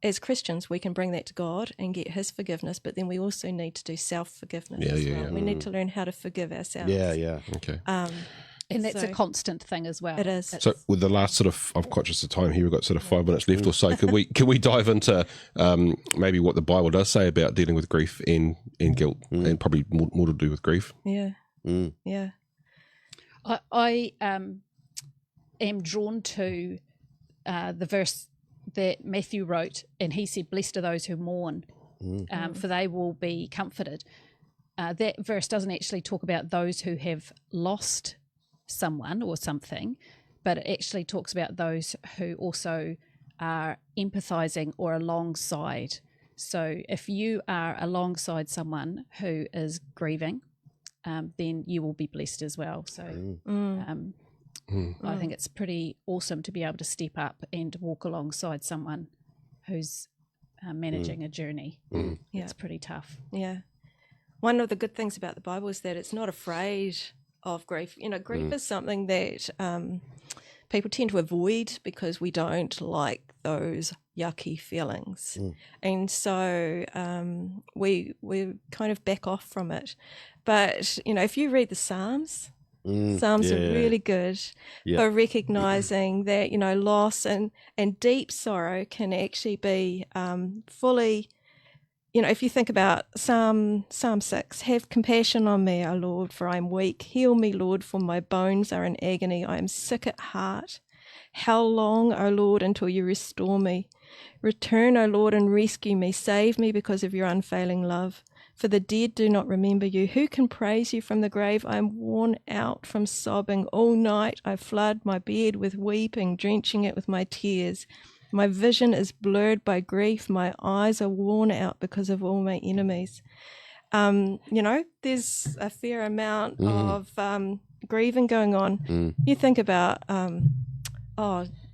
as Christians, we can bring that to God and get his forgiveness, but then we also need to do self-forgiveness as well. We need to learn how to forgive ourselves. Yeah. Okay. And that's a So- constant thing as well. It is. So with the last sort of, I'm conscious of time here, we've got sort of 5 minutes left or so. Can we dive into maybe what the Bible does say about dealing with grief and guilt, and probably more to do with grief? Yeah. Yeah. I am drawn to the verse that Matthew wrote, and he said, "Blessed are those who mourn, for they will be comforted." That verse doesn't actually talk about those who have lost someone or something, but it actually talks about those who also are empathizing or alongside. So if you are alongside someone who is grieving, then you will be blessed as well. So I think it's pretty awesome to be able to step up and walk alongside someone who's managing a journey. Yeah. It's pretty tough. Yeah. One of the good things about the Bible is that it's not afraid of grief. You know, grief is something that people tend to avoid because we don't like those yucky feelings. And so we kind of back off from it. But, you know, if you read the Psalms are really good for recognizing that, you know, loss and deep sorrow can actually be fully. You know, if you think about Psalm 6, have compassion on me, O Lord, for I am weak. Heal me, Lord, for my bones are in agony. I am sick at heart. How long, O Lord, until you restore me? Return, O Lord, and rescue me. Save me because of your unfailing love. For the dead do not remember you. Who can praise you from the grave? I am worn out from sobbing. All night I flood my bed with weeping, drenching it with my tears. My vision is blurred by grief. My eyes are worn out because of all my enemies. You know, there's a fair amount of grieving going on. You think about,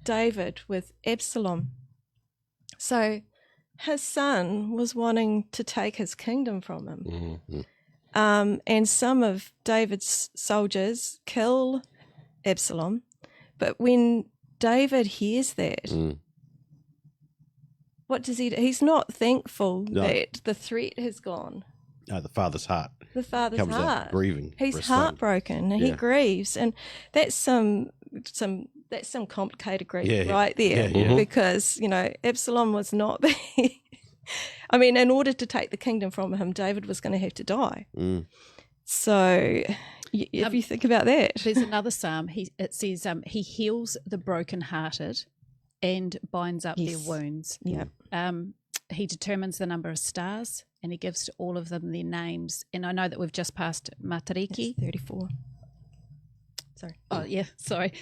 David with Absalom. So his son was wanting to take his kingdom from him. And some of David's soldiers kill Absalom. But when David hears that, what does he do? He's not thankful that the threat has gone. No, the father's heart. The father's Comes out heart. grieving for He's his son. heartbroken and he grieves, and that's some complicated grief right there. Because you know Absalom was not. I mean, in order to take the kingdom from him, David was going to have to die. So, if you think about that, There's another psalm. It says, "He heals the brokenhearted and binds up their wounds." Yeah. He determines the number of stars, and he gives to all of them their names. And I know that we've just passed Matariki. 34. Sorry. Oh, yeah, sorry.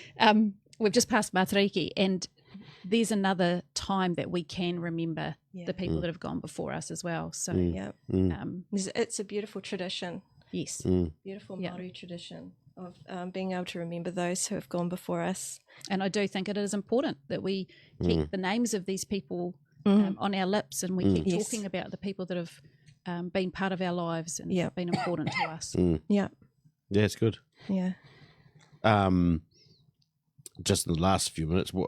We've just passed Matariki, and there's another time that we can remember the people that have gone before us as well. So, Yeah. It's a beautiful tradition. yes. Beautiful Māori tradition of being able to remember those who have gone before us. And I do think it is important that we keep the names of these people on our lips, and we keep talking about the people that have been part of our lives and been important to us. Yeah. Yeah, it's good. Yeah. Just in the last few minutes, I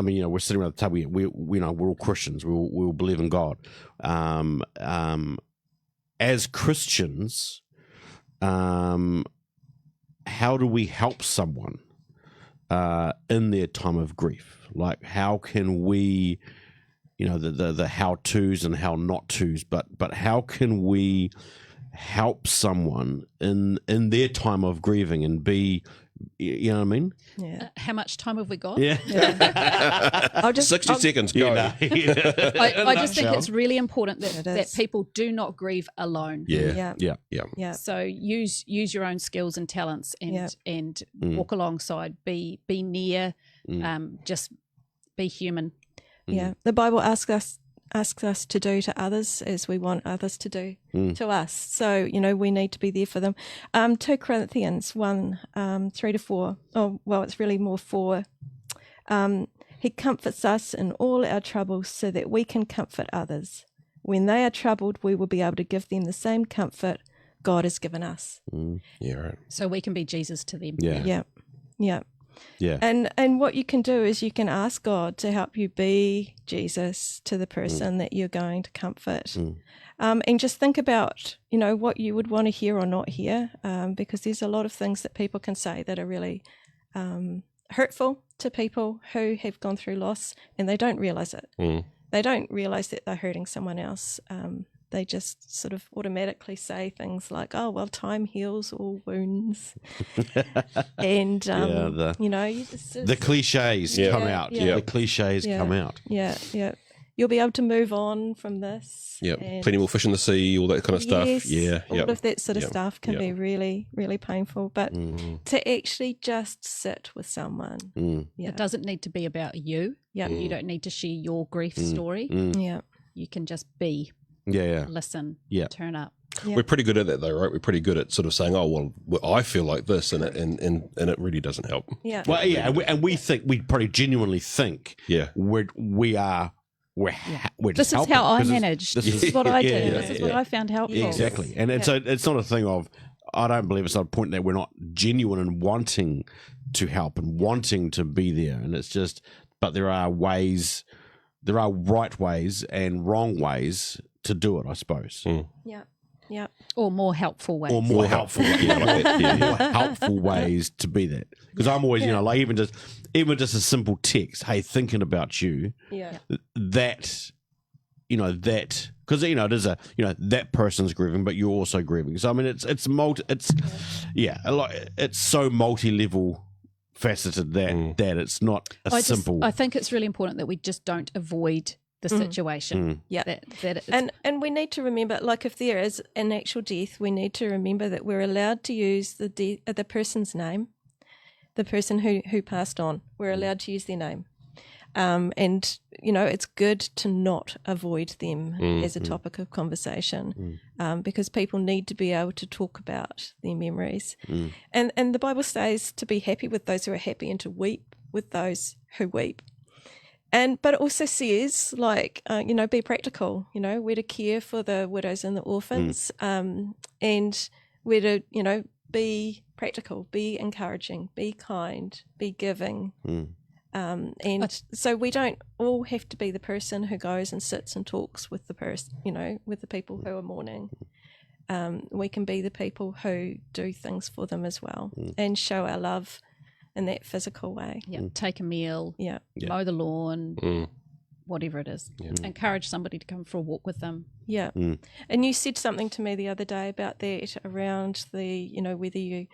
mean, you know, we're sitting around the table. We know we're all Christians. We all believe in God. As Christians, how do we help someone in their time of grief? Like, how can we, you know, the how to's and how not to's, but how can we help someone in their time of grieving and be You know what I mean? Yeah. How much time have we got? Yeah. I'll just 60 seconds, go. I just think it's really important It that is. people do not grieve alone. Yeah. Yeah. So use your own skills and talents and walk alongside, be near, just be human. Yeah. The Bible asks us to do to others as we want others to do to us. So, we need to be there for them. 2 Corinthians 1, 3-4. Oh, well, it's really more 4. He comforts us in all our troubles so that we can comfort others. When they are troubled, we will be able to give them the same comfort God has given us. Yeah, right. So we can be Jesus to them. Yeah. Yeah. Yeah. Yeah. And what you can do is you can ask God to help you be Jesus to the person that you're going to comfort. And just think about, what you would want to hear or not hear, because there's a lot of things that people can say that are really hurtful to people who have gone through loss, and they don't realize it. They don't realize that they're hurting someone else. They just sort of automatically say things like, "Oh, well, time heals all wounds," and The cliches come out. yeah. The cliches come out. Yeah. You'll be able to move on from this. Yep. and- Plenty more fish in the sea, all that kind of stuff. Yes, Yeah. all Yep. of that sort of Yep. stuff can Yep. be really, really painful. But to actually just sit with someone, It doesn't need to be about you. yeah, You don't need to share your grief story. yeah, You can just be, Yeah. listen, Yeah. turn up. Yeah. We're pretty good at that, though, right? We're pretty good at sort of saying, "Oh, well, I feel like this," and it really doesn't help. yeah. Well, yeah, and we think, we probably genuinely think Yeah. we're This just is helping, how I 'cause it's- managed. this This is- is what I yeah, did. yeah, This is yeah. what I found helpful. Exactly. And it's not a thing of, I don't believe it's not a point that we're not genuine and wanting to help and wanting to be there. And it's just, but there are right ways and wrong ways to do it, I suppose. Yeah. Or more helpful ways. Or more helpful, more helpful ways to be that. Because I'm always, like even just a simple text, hey, thinking about you, Yeah. that, because it is that person's grieving, but you're also grieving. So I mean, it's so multi-level faceted that it's not simple. I think it's really important that we just don't avoid the situation. Yeah. That it's, And we need to remember, like if there is an actual death, we need to remember that we're allowed to use the person's name, the person who passed on. We're allowed to use their name. And, it's good to not avoid them as a topic of conversation because people need to be able to talk about their memories. And the Bible says to be happy with those who are happy and to weep with those who weep. But it also says, be practical, we're to care for the widows and the orphans, and we're to, be practical, be encouraging, be kind, be giving. And so we don't all have to be the person who goes and sits and talks with the person, with the people who are mourning. We can be the people who do things for them as well and show our love in that physical way. take a meal, Yeah. mow the lawn, whatever it is. Encourage somebody to come for a walk with them. Yeah. And you said something to me the other day about that around the, whether you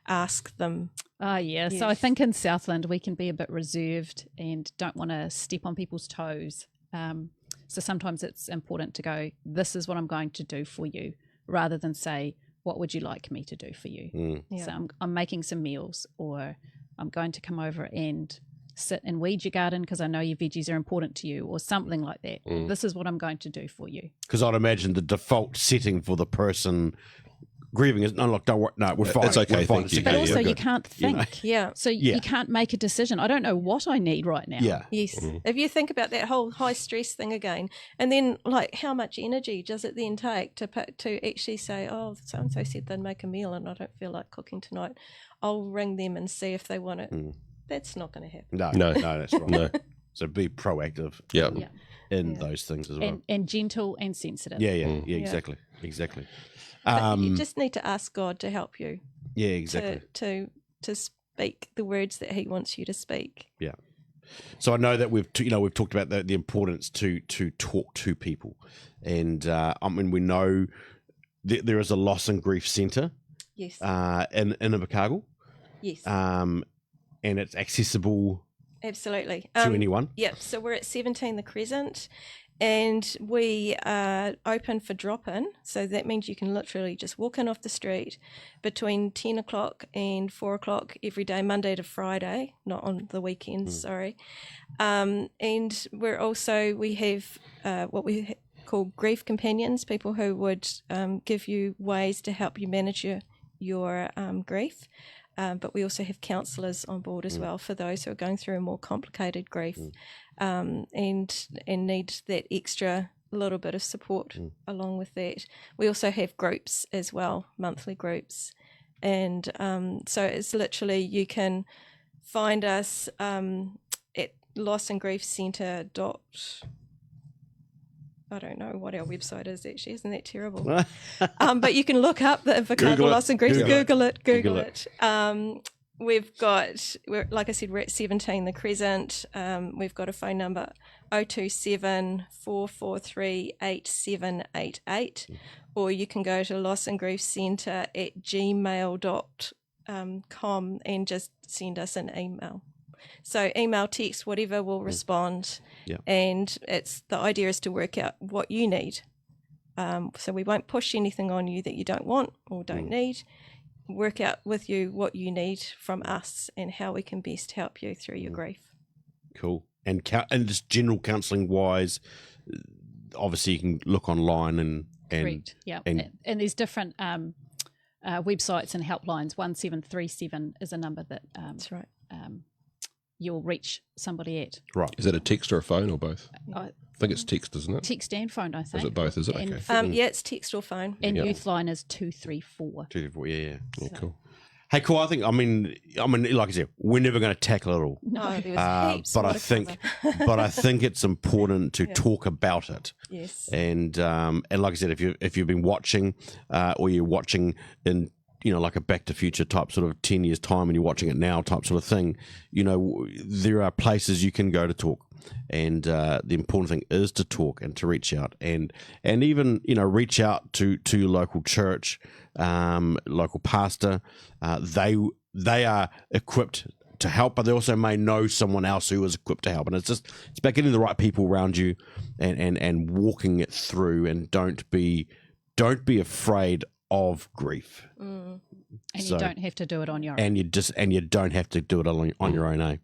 ask them. So I Yes. think in Southland we can be a bit reserved and don't want to step on people's toes. So sometimes it's important to go, this is what I'm going to do for you, rather than say, what would you like me to do for you? Yeah. So I'm making some meals, or I'm going to come over and sit and weed your garden because I know your veggies are important to you, or something like that. This is what I'm going to do for you. Because I'd imagine the default setting for the person grieving is, no, look, don't worry, no, we're fine. It's okay, We're fine. thank you. It's But okay, also you're you good. can't think. Yeah. So you can't make a decision. I don't know what I need right now. Yeah. Yes. If you think about that whole high stress thing again, and then how much energy does it then take to actually say, oh, so and so said they'd make a meal and I don't feel like cooking tonight. I'll ring them and see if they want it. That's not going to happen. No, No. that's right. No. So be proactive Yeah. Yeah. in those things as well. And gentle and sensitive. Yeah, exactly. But you just need to ask God to help you Yeah, exactly. to speak the words that He wants you to speak. Yeah. So I know that we've talked about the importance to talk to people, and we know that there is a loss and grief centre Yes. in Invercargill. Yes, and it's accessible absolutely. to anyone. Yep. So we're at 17 the Crescent, and we are open for drop-in. So that means you can literally just walk in off the street between 10 o'clock and 4 o'clock every day, Monday to Friday, not on the weekends. Sorry. And we have what we call grief companions, people who would give you ways to help you manage your grief. But we also have counsellors on board as well for those who are going through a more complicated grief and need that extra little bit of support along with that. We also have groups as well, monthly groups. And so it's literally, you can find us at Loss and Grief Centre. I don't know what our website is actually. Isn't that terrible? But you can look up the Invercargill Loss and Grief. Google it. Like I said, we're at 17 the Crescent. We've got a phone number 027 443 8788, or you can go to lossandgriefcentre@gmail.com and just send us an email. So email, text, whatever, will respond. Yeah. And the idea is to work out what you need. So we won't push anything on you that you don't want or don't need. Work out with you what you need from us and how we can best help you through your grief. Cool. And just general counselling wise, obviously you can look online and Correct. Yeah. And there's different websites and helplines. 1737 is a number that That's right. You'll reach somebody at. right. Is that a text or a phone or both? I I think it's text, isn't it? text and phone, I think. Is it both? Is it? And, Okay. Yeah, it's text or phone. and Yeah. Youthline is 234. 2, 4, yeah. Yeah, cool. Hey, cool. I mean, like I said, we're never going to tackle it all. No, there was heaps. But more I to think, cover. but I think it's important to talk about it. Yes. And like I said, if you've been watching, or you're watching in, like a Back to Future type sort of 10 years time, and you're watching it now type sort of thing, there are places you can go to talk. And the important thing is to talk and to reach out and even, reach out to your local church, local pastor. They are equipped to help, but they also may know someone else who is equipped to help. And it's about getting the right people around you and walking it through, and don't be afraid of grief. And you don't have to do it on your own. And you don't have to do it on your own, eh?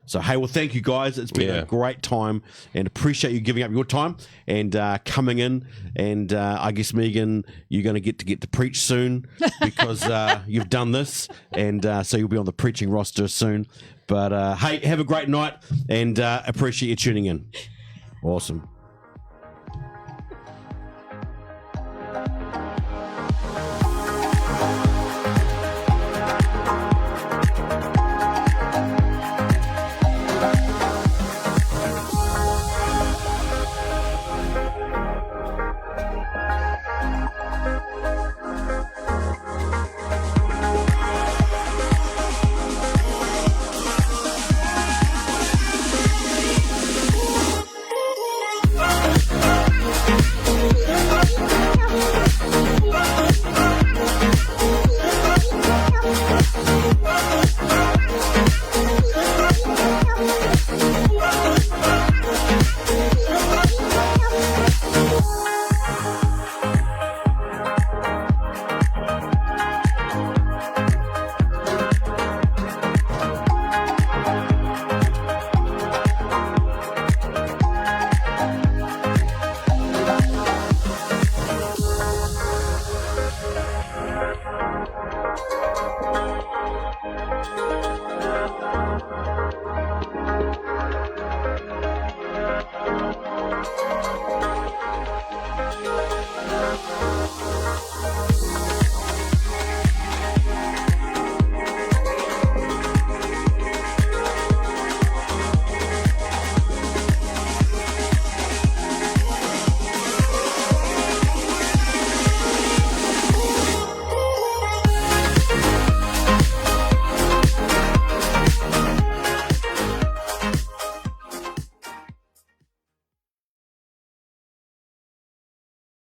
So, hey, well, thank you guys. It's been a great time, and appreciate you giving up your time and coming in. And I guess, Megan, you're going to get to preach soon because you've done this, and so you'll be on the preaching roster soon. But hey, have a great night, and appreciate you tuning in. Awesome.